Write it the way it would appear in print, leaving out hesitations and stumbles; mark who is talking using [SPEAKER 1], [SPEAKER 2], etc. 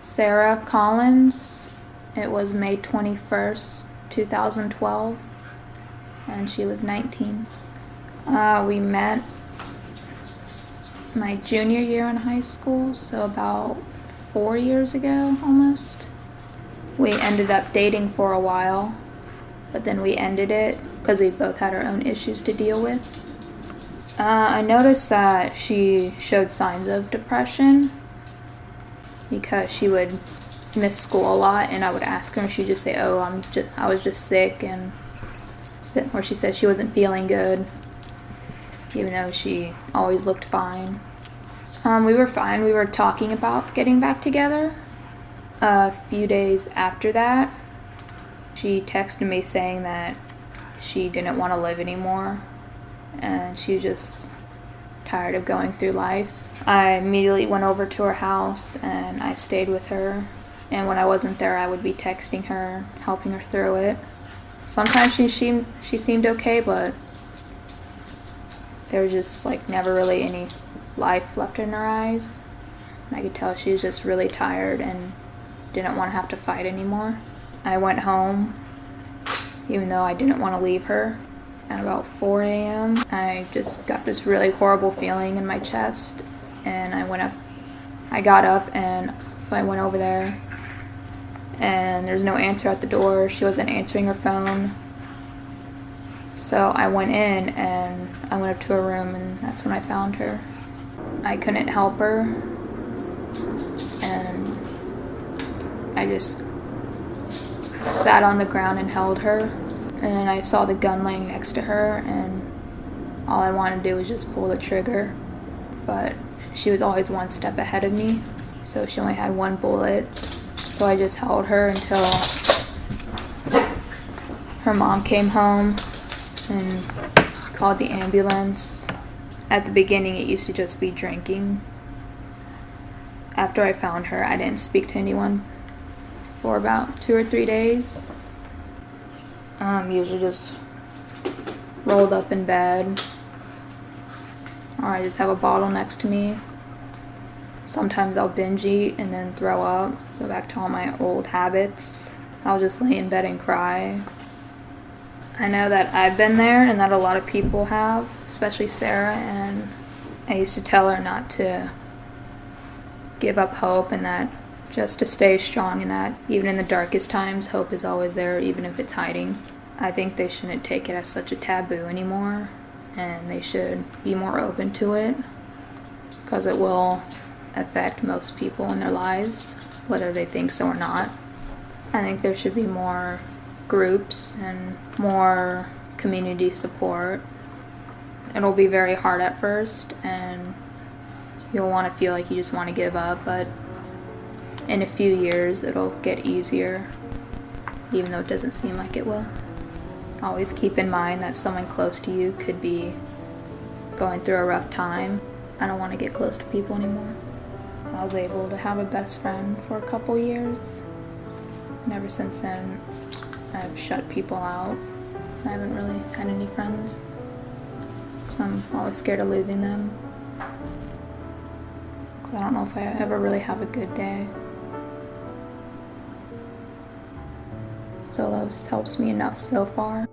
[SPEAKER 1] Sarah Collins. It was May 21st, 2012, and she was 19. We met my junior year in high school, so about 4 years ago almost. We ended up dating for a while, but then we ended it because we both had our own issues to deal with. I noticed that she showed signs of depression because she would miss school a lot, and I would ask her and she'd just say, I was just sick, or she said she wasn't feeling good, even though she always looked fine. We were fine. We were talking about getting back together. A few days after that, she texted me saying that she didn't want to live anymore and she was just tired of going through life. I immediately went over to her house and I stayed with her, and when I wasn't there I would be texting her, helping her through it. Sometimes she seemed okay, but there was just never really any life left in her eyes. I could tell she was just really tired and didn't want to have to fight anymore. I went home, even though I didn't want to leave her. At about 4 a.m., I just got this really horrible feeling in my chest, and I got up, and so I went over there, and there's no answer at the door. She wasn't answering her phone. So I went in, and I went up to her room, and that's when I found her. I couldn't help her, and I just sat on the ground and held her. And then I saw the gun laying next to her, and all I wanted to do was just pull the trigger. But she was always one step ahead of me, so she only had one bullet. So I just held her until her mom came home and called the ambulance. At the beginning, it used to just be drinking. After I found her, I didn't speak to anyone for about 2 or 3 days. Usually just rolled up in bed, or I just have a bottle next to me. Sometimes I'll binge eat and then throw up, go back to all my old habits. I'll just lay in bed and cry. I know that I've been there and that a lot of people have, especially Sarah, and I used to tell her not to give up hope and that just to stay strong, and that even in the darkest times, hope is always there, even if it's hiding. I think they shouldn't take it as such a taboo anymore, and they should be more open to it, because it will affect most people in their lives, whether they think so or not. I think there should be more groups and more community support. It'll be very hard at first, and you'll want to feel like you just want to give up, but in a few years it'll get easier, even though it doesn't seem like it will. Always keep in mind that someone close to you could be going through a rough time. I don't want to get close to people anymore. I was able to have a best friend for a couple years, and ever since then I've shut people out. I haven't really had any friends, because I'm always scared of losing them, because I don't know if I ever really have a good day. Solos helps me enough so far.